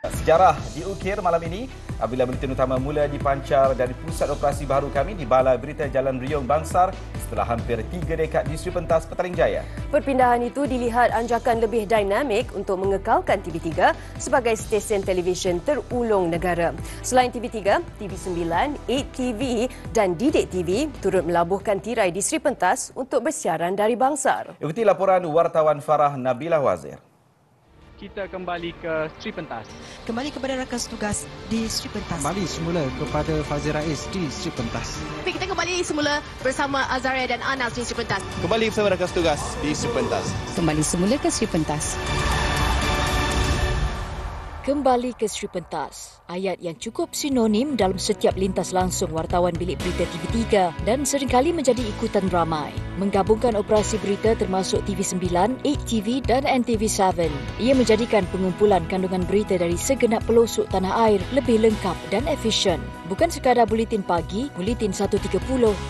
Sejarah diukir malam ini apabila buletin utama mula dipancar dari pusat operasi baru kami di Balai Berita Jalan Riung Bangsar setelah hampir 3 dekad di Sri Pentas, Petaling Jaya. Perpindahan itu dilihat anjakan lebih dinamik untuk mengekalkan TV3 sebagai stesen televisyen terulung negara. Selain TV3, TV9, 8TV dan Didik TV turut melabuhkan tirai di Sri Pentas untuk bersiaran dari Bangsar. Ikuti laporan wartawan Farah Nabilah Wazir. Kita kembali ke Sri Pentas. Kembali kepada rakan tugas di Sri Pentas. Kembali semula kepada Fazil Rais di Sri Pentas. Kita kembali semula bersama Azaria dan Anas di Sri Pentas. Kembali bersama rakan tugas di Sri Pentas. Kembali semula ke Sri Pentas. Kembali ke Sri Pentas, ayat yang cukup sinonim dalam setiap lintas langsung wartawan bilik berita TV3 dan seringkali menjadi ikutan ramai. Menggabungkan operasi berita termasuk TV9, 8TV dan NTV7. Ia menjadikan pengumpulan kandungan berita dari segenap pelosok tanah air lebih lengkap dan efisien. Bukan sekadar buletin pagi, buletin 1.30,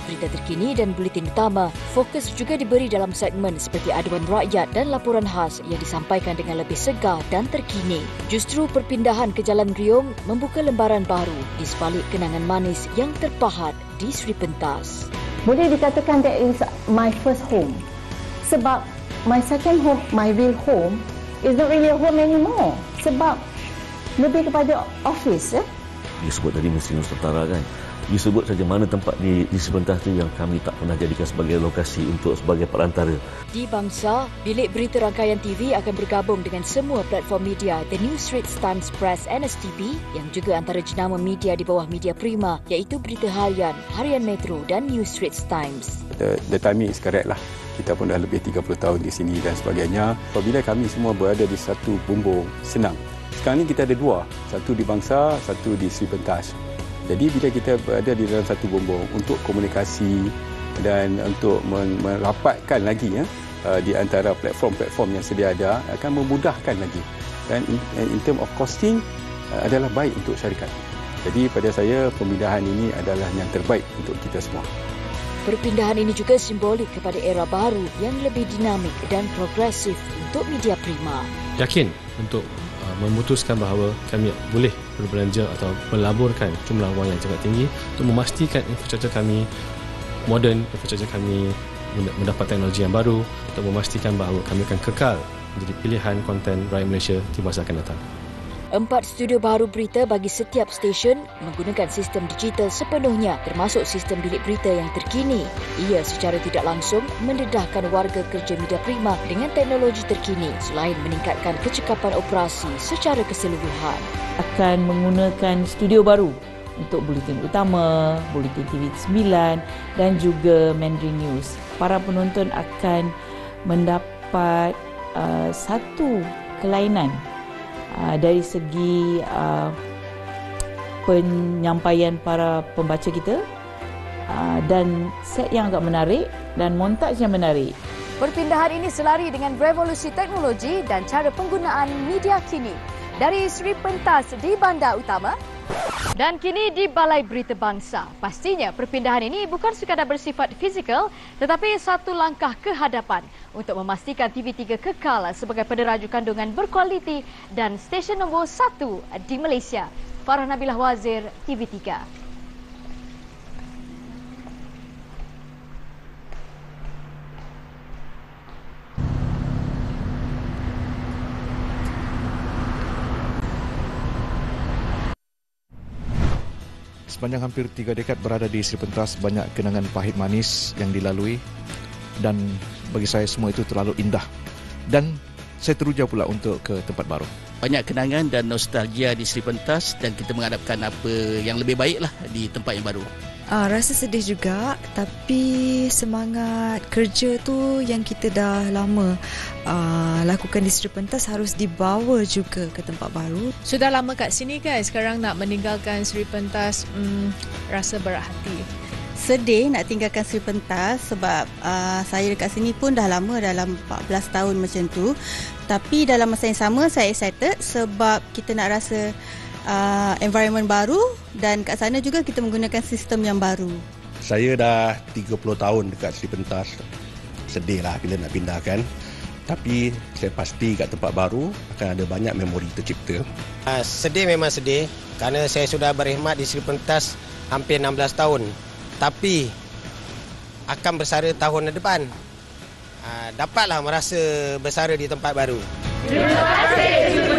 berita terkini dan buletin utama. Fokus juga diberi dalam segmen seperti aduan rakyat dan laporan khas yang disampaikan dengan lebih segar dan terkini. Justru perpindahan ke Jalan Riung membuka lembaran baru di sebalik kenangan manis yang terpahat di Sri Pentas. Boleh dikatakan that is my first home. Sebab my second home, my real home, is not really a home anymore. Sebab lebih kepada office. Dia sebut tadi Mesti Nusantara kan. Dia sebut saja mana tempat di Sri Pentas tu yang kami tak pernah jadikan sebagai lokasi untuk sebagai perantara. Di Bangsa, bilik berita rangkaian TV akan bergabung dengan semua platform media The New Straits Times Press NSTP yang juga antara jenama media di bawah Media Prima iaitu Berita Harian, Harian Metro dan New Straits Times. The timing is correct lah. Kita pun dah lebih 30 tahun di sini dan sebagainya. Apabila kami semua berada di satu bumbung, senang. Sekarang ni kita ada dua, satu di Bangsa, satu di Sri Pentas. Jadi bila kita berada di dalam satu bumbung untuk komunikasi dan untuk merapatkan lagi di antara platform-platform yang sedia ada akan memudahkan lagi. Dan in term of costing adalah baik untuk syarikat. Jadi pada saya pemindahan ini adalah yang terbaik untuk kita semua. Perpindahan ini juga simbolik kepada era baru yang lebih dinamik dan progresif untuk Media Prima. Yakin untuk memutuskan bahawa kami boleh berbelanja atau melaburkan jumlah wang yang sangat tinggi untuk memastikan infrastruktur kami moden, infrastruktur kami mendapat teknologi yang baru untuk memastikan bahawa kami akan kekal menjadi pilihan konten rakyat Malaysia di masa akan datang. 4 studio baru berita bagi setiap stesen menggunakan sistem digital sepenuhnya termasuk sistem bilik berita yang terkini. Ia secara tidak langsung mendedahkan warga kerja Media Prima dengan teknologi terkini selain meningkatkan kecekapan operasi secara keseluruhan. Akan menggunakan studio baru untuk buletin utama, buletin TV9 dan juga Mandarin News. Para penonton akan mendapat satu kelainan dari segi penyampaian para pembaca kita dan set yang agak menarik dan montaj yang menarik. Perpindahan ini selari dengan revolusi teknologi dan cara penggunaan media kini. Dari Sri Pentas di Bandar Utama dan kini di Balai Berita Bangsa. Pastinya perpindahan ini bukan sekadar bersifat fizikal tetapi satu langkah ke hadapan untuk memastikan TV3 kekal sebagai penderaju kandungan berkualiti dan stesen nombor 1 di Malaysia. Farah Nabilah Wazir, TV3. Sepanjang hampir 3 dekad berada di Sri Pentas, banyak kenangan pahit manis yang dilalui dan bagi saya semua itu terlalu indah. Dan saya teruja pula untuk ke tempat baru. Banyak kenangan dan nostalgia di Sri Pentas dan kita mengharapkan apa yang lebih baiklah di tempat yang baru. Rasa sedih juga, tapi semangat kerja tu yang kita dah lama lakukan di Sri Pentas harus dibawa juga ke tempat baru. Sudah lama kat sini kan, sekarang nak meninggalkan Sri Pentas rasa berat hati. Sedih nak tinggalkan Sri Pentas sebab saya dekat sini pun dah lama, dalam 14 tahun macam tu. Tapi dalam masa yang sama saya excited sebab kita nak rasa environment baru dan kat sana juga kita menggunakan sistem yang baru. Saya dah 30 tahun dekat Sri Pentas. Sedih lah bila nak pindahkan. Tapi saya pasti kat tempat baru akan ada banyak memori tercipta. Sedih memang sedih kerana saya sudah berkhidmat di Sri Pentas hampir 16 tahun. Tapi akan bersara tahun depan. Dapatlah merasa bersara di tempat baru. Terima kasih.